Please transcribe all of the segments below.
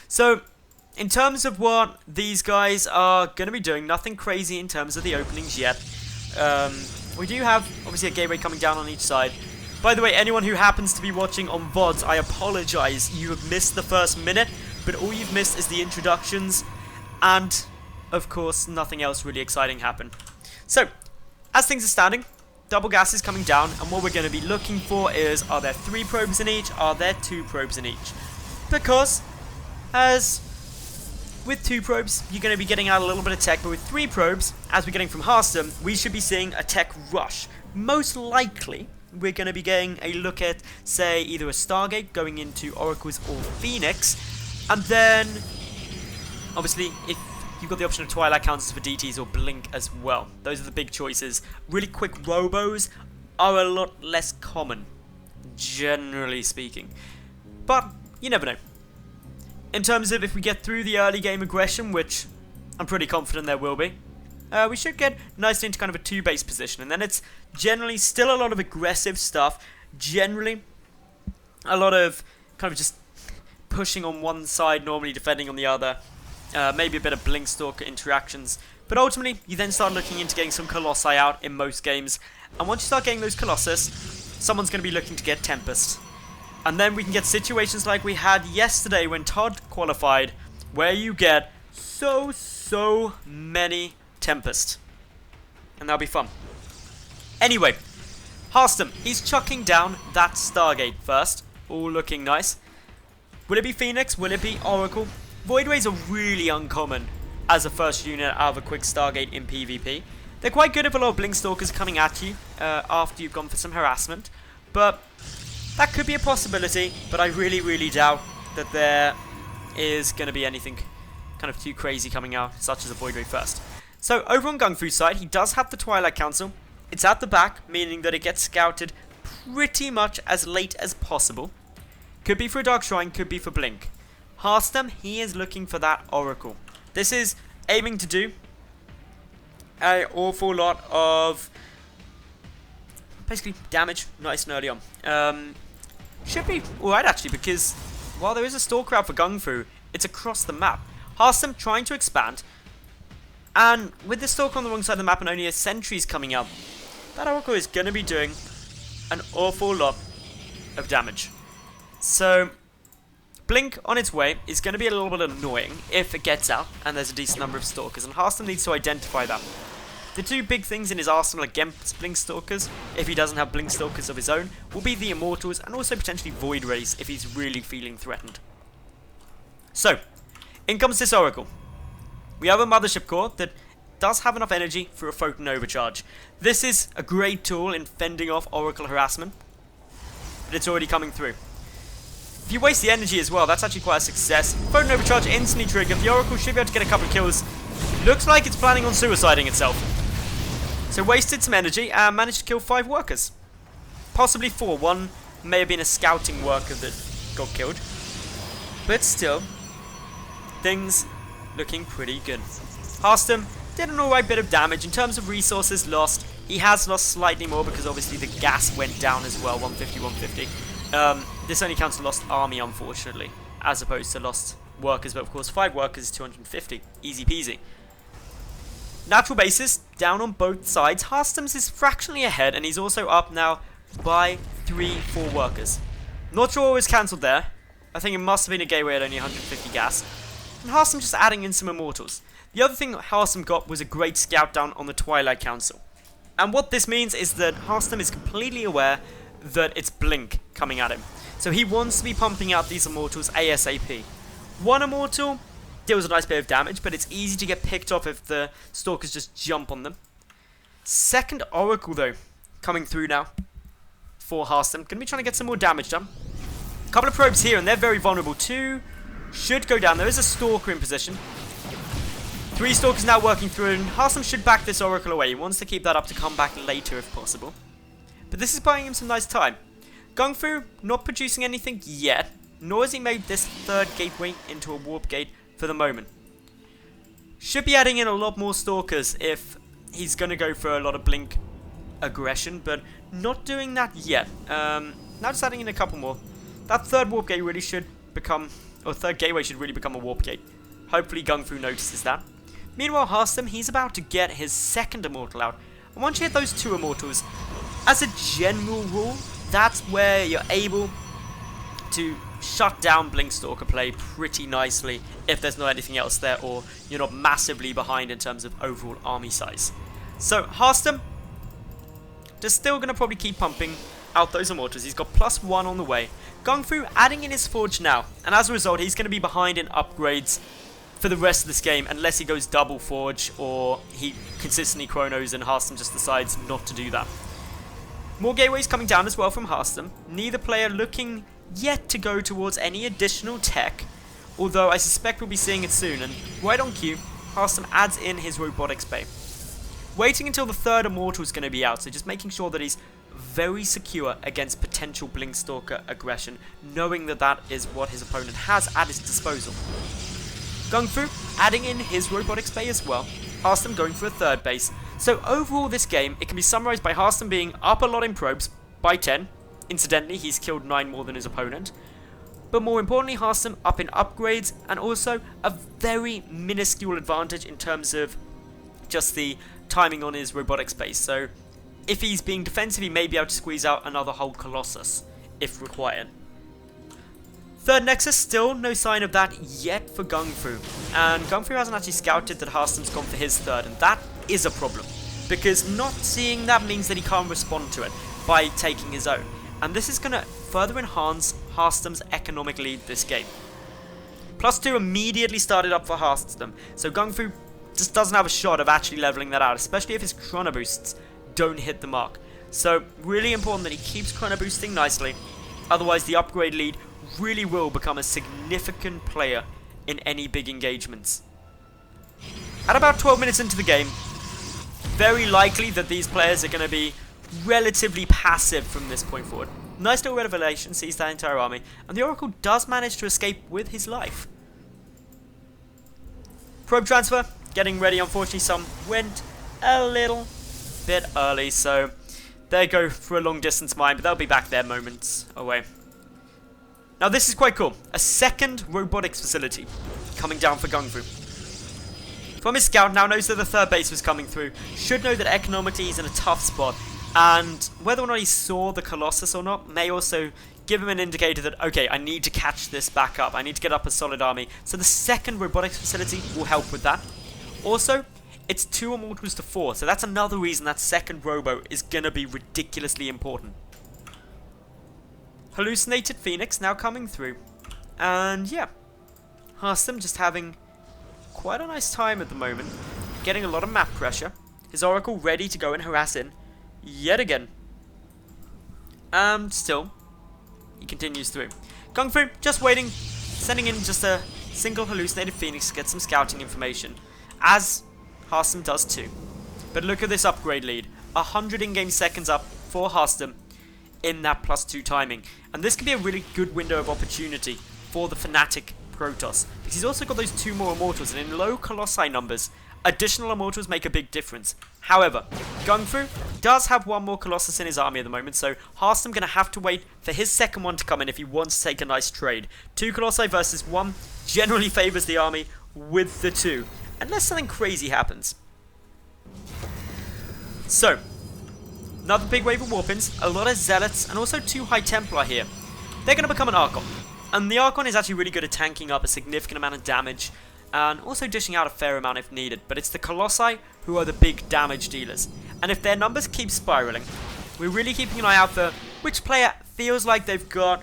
So, in terms of what these guys are going to be doing, nothing crazy in terms of the openings yet. We do have, obviously, a gateway coming down on each side. By the way, anyone who happens to be watching on VODs, I apologize. You have missed the first minute, but all you've missed is the introductions, and, of course, nothing else really exciting happened. So, as things are standing, double gas is coming down, and what we're going to be looking for is, are there 3 probes in each? Are there 2 probes in each? Because, as with 2 probes, you're going to be getting out a little bit of tech, but with 3 probes, as we're getting from Harstem, we should be seeing a tech rush. Most likely, we're going to be getting a look at, say, either a Stargate going into Oracles or Phoenix, and then, obviously, if you've got the option of Twilight counters for DTs or Blink as well. Those are the big choices. Really quick robos are a lot less common, generally speaking. But, you never know. In terms of if we get through the early game aggression, which I'm pretty confident there will be, we should get nicely into kind of a 2-base position. And then it's generally still a lot of aggressive stuff. Generally, a lot of kind of just pushing on one side, normally defending on the other. Maybe a bit of Blink Stalker interactions. But ultimately, you then start looking into getting some Colossi out in most games. And once you start getting those Colossus, someone's going to be looking to get Tempest. And then we can get situations like we had yesterday when Todd qualified, where you get so many Tempest. And that'll be fun. Anyway, Harstem, he's chucking down that Stargate first. All looking nice. Will it be Phoenix? Will it be Oracle? Voidways are really uncommon as a first unit out of a quick Stargate in PvP. They're quite good if a lot of Blink Stalkers coming at you after you've gone for some harassment. But that could be a possibility, but I really doubt that there is going to be anything kind of too crazy coming out, such as a Voidway first. So, over on GunGFu's side, he does have the Twilight Council. It's at the back, meaning that it gets scouted pretty much as late as possible. Could be for a Dark Shrine, could be for Blink. Harstem, he is looking for that Oracle. This is aiming to do an awful lot of basically damage nice and early on. Should be alright actually, because while there is a Stalker out for GunGFu, it's across the map. Harstem trying to expand, and with the Stalker on the wrong side of the map and only a sentry's coming up, that Oracle is going to be doing an awful lot of damage. So, Blink on its way is going to be a little bit annoying if it gets out and there's a decent number of Stalkers, and Harstem needs to identify that. The 2 big things in his arsenal against Blink Stalkers, if he doesn't have Blink Stalkers of his own, will be the Immortals and also potentially Void Rays if he's really feeling threatened. So, in comes this Oracle. We have a Mothership Core that does have enough energy for a Photon Overcharge. This is a great tool in fending off Oracle harassment, but it's already coming through. If you waste the energy as well, that's actually quite a success. Photon Overcharge instantly triggered. The Oracle should be able to get a couple of kills. Looks like it's planning on suiciding itself. So wasted some energy and managed to kill 5 workers. Possibly 4. One may have been a scouting worker that got killed. But still, things looking pretty good. Harstem did an alright bit of damage. In terms of resources lost, he has lost slightly more because obviously the gas went down as well, 150, 150. This only counts a lost army, unfortunately, as opposed to lost workers. But of course, 5 workers is 250. Easy peasy. Natural bases down on both sides. Harstem's is fractionally ahead, and he's also up now by 3-4 workers. Not sure what was cancelled there. I think it must have been a gateway at only 150 gas. And Harstem just adding in some Immortals. The other thing that Harstem got was a great scout down on the Twilight Council. And what this means is that Harstem is completely aware that it's Blink coming at him. So he wants to be pumping out these Immortals ASAP. One Immortal deals a nice bit of damage, but it's easy to get picked off if the Stalkers just jump on them. Second Oracle, though, coming through now for Harstem. Going to be trying to get some more damage done. A couple of probes here, and they're very vulnerable. 2 should go down. There is a Stalker in position. 3 Stalkers now working through, and Harstem should back this Oracle away. He wants to keep that up to come back later if possible. But this is buying him some nice time. GunGFu not producing anything yet, nor has he made this 3rd gateway into a warp gate for the moment. Should be adding in a lot more Stalkers if he's going to go for a lot of Blink aggression, but not doing that yet. Now just adding in a couple more. That 3rd warp gate really should become, or third gateway should really become a warp gate. Hopefully GunGFu notices that. Meanwhile, Harstem, he's about to get his second immortal out. And once you hit those 2 immortals, as a general rule, that's where you're able to shut down Blinkstalker play pretty nicely if there's not anything else there, or you're not massively behind in terms of overall army size. So Harstem, just still going to probably keep pumping out those immortals. He's got +1 on the way. GunGFu adding in his forge now, and as a result he's going to be behind in upgrades for the rest of this game unless he goes double forge or he consistently chronos and Harstem just decides not to do that. More gateways coming down as well from Harstem. Neither player looking yet to go towards any additional tech, although I suspect we'll be seeing it soon. And right on cue, Harstem adds in his robotics bay, waiting until the third immortal is going to be out, so just making sure that he's very secure against potential Blinkstalker aggression, knowing that that is what his opponent has at his disposal. GunGFu adding in his robotics bay as well, Harstem going for a third base. So overall this game, it can be summarized by Harstem being up a lot in probes by 10. Incidentally, he's killed 9 more than his opponent. But more importantly, Harstem up in upgrades and also a very minuscule advantage in terms of just the timing on his robotics base. So if he's being defensive, he may be able to squeeze out another whole Colossus if required. Third Nexus, still no sign of that yet for GunGFu. And GunGFu hasn't actually scouted that Harstem's gone for his third, and that is a problem. Because not seeing that means that he can't respond to it by taking his own. And this is going to further enhance Harstem's economic lead this game. +2 immediately started up for Harstem, so GunGFu just doesn't have a shot of actually leveling that out, especially if his chrono boosts don't hit the mark. So really important that he keeps chrono boosting nicely, otherwise the upgrade lead really will become a significant player in any big engagements. At about 12 minutes into the game, very likely that these players are going to be relatively passive from this point forward. Nice little revelation, sees that entire army, and the Oracle does manage to escape with his life. Probe transfer, getting ready. Unfortunately, some went a little bit early, so they go for a long distance mine, but they'll be back there moments away. Now this is quite cool. A second robotics facility coming down for GunGFu. From his scout, now knows that the third base was coming through. Should know that economically he's in a tough spot. And whether or not he saw the Colossus or not may also give him an indicator that, okay, I need to catch this back up. I need to get up a solid army. So the second robotics facility will help with that. Also, it's 2 immortals to 4. So that's another reason that second robo is going to be ridiculously important. Hallucinated Phoenix now coming through. And yeah, Harstem just having quite a nice time at the moment. Getting a lot of map pressure. His Oracle ready to go and harass in yet again. And still, he continues through. GunGFu just waiting, sending in just a single Hallucinated Phoenix to get some scouting information, as Harstem does too. But look at this upgrade lead. 100 in-game seconds up for Harstem in that +2 timing. And this could be a really good window of opportunity for the Fnatic Protoss, because he's also got those 2 more Immortals, and in low Colossi numbers, additional Immortals make a big difference. However, GunGFu does have 1 more Colossus in his army at the moment, so Harstem going to have to wait for his second one to come in if he wants to take a nice trade. 2 Colossi versus 1 generally favours the army with the 2, unless something crazy happens. So, another big wave of Warpins, a lot of Zealots, and also 2 High Templar here. They're going to become an Archon. And the Archon is actually really good at tanking up a significant amount of damage, and also dishing out a fair amount if needed. But it's the Colossi who are the big damage dealers. And if their numbers keep spiraling, we're really keeping an eye out for which player feels like they've got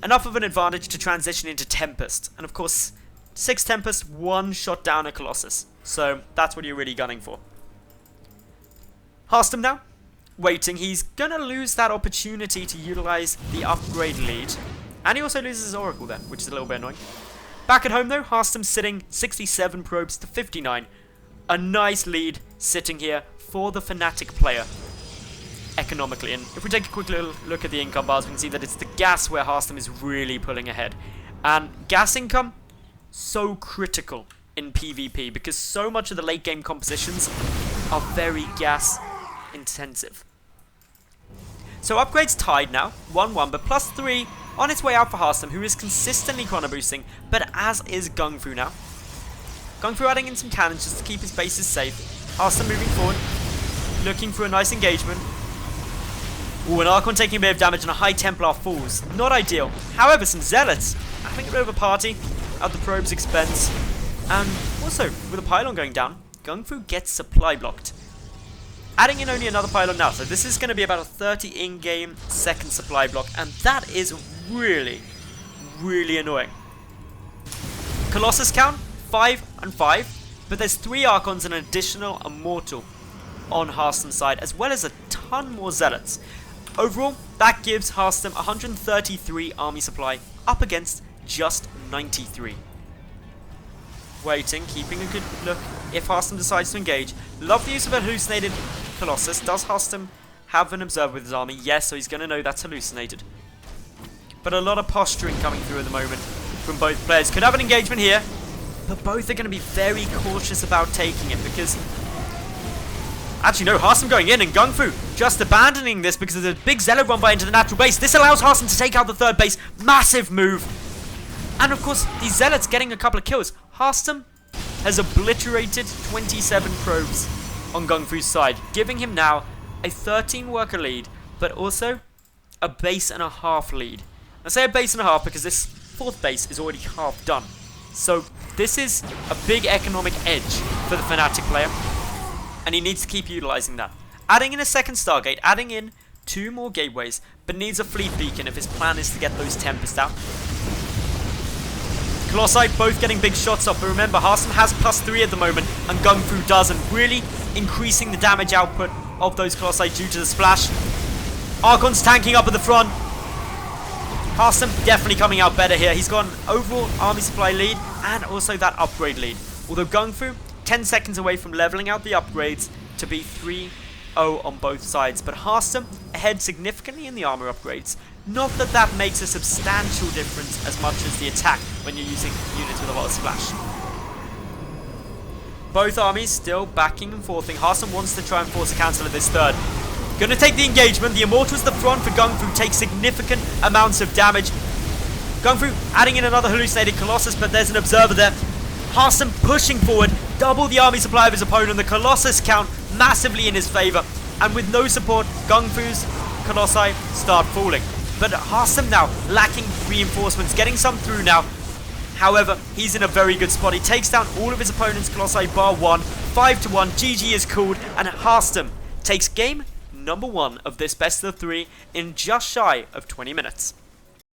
enough of an advantage to transition into Tempest. And of course, 6 Tempest, 1 shot down a Colossus. So that's what you're really gunning for. Harstem now, waiting. He's going to lose that opportunity to utilize the upgrade lead. And he also loses his Oracle there, which is a little bit annoying. Back at home though, Harstem sitting 67 probes to 59. A nice lead sitting here for the Fnatic player economically. And if we take a quick little look at the income bars, we can see that it's the gas where Harstem is really pulling ahead. And gas income, so critical in PvP, because so much of the late game compositions are very gas intensive. So upgrades tied now, 1-1, but +3 On its way out for Harstem, who is consistently chrono boosting, but as is GunGFu now. GunGFu adding in some cannons just to keep his bases safe. Harstem moving forward, looking for a nice engagement. Ooh, an Archon taking a bit of damage and a High Templar falls. Not ideal. However, some Zealots having a bit of a party at the probe's expense. And also, with a pylon going down, GunGFu gets supply blocked. Adding in only another pylon now, so this is going to be about a 30 in-game second supply block, and that is really, really annoying. Colossus count, 5 and 5, but there's 3 Archons and an additional Immortal on Harstem's side, as well as a ton more Zealots. Overall, that gives Harstem 133 army supply, up against just 93. Waiting, keeping a good look if Harstem decides to engage. Love the use of a hallucinated Colossus. Does Harstem have an observer with his army? Yes, so he's going to know that's hallucinated. But a lot of posturing coming through at the moment from both players. Could have an engagement here, but both are going to be very cautious about taking it because... Actually, no, Harstem going in and GunGFu just abandoning this because there's a big Zealot run by into the natural base. This allows Harstem to take out the third base. Massive move. And of course, these Zealots getting a couple of kills. Harstem has obliterated 27 probes on GunGFu's side, giving him now a 13 worker lead, but also a base and a half lead. I say a base and a half because this fourth base is already half done. So this is a big economic edge for the Fnatic player, and he needs to keep utilizing that. Adding in a second Stargate, adding in 2 more gateways, but needs a fleet beacon if his plan is to get those Tempest out. Colossi both getting big shots off, but remember, Harstem has +3 at the moment, and GunGFu doesn't, really increasing the damage output of those Colossi due to the splash. Archon's tanking up at the front. Harstem definitely coming out better here. He's got an overall army supply lead, and also that upgrade lead. Although GunGFu, 10 seconds away from leveling out the upgrades to be 3-0 on both sides, but Harstem ahead significantly in the armor upgrades. Not that that makes a substantial difference as much as the attack when you're using units with a lot of splash. Both armies still backing and forthing. Harstem wants to try and force a cancel of this third. Gonna take the engagement. The Immortal's the front for GunGFu, takes significant amounts of damage. GunGFu adding in another hallucinated Colossus, but there's an observer there. Harstem pushing forward, double the army supply of his opponent. The Colossus count massively in his favor, and with no support, GunGFu's Colossi start falling. But Harstem now lacking reinforcements, getting some through now. However, he's in a very good spot. He takes down all of his opponent's Colossi bar 1. 5-1, GG is called, and Harstem takes game number 1 of this best of 3 in just shy of 20 minutes.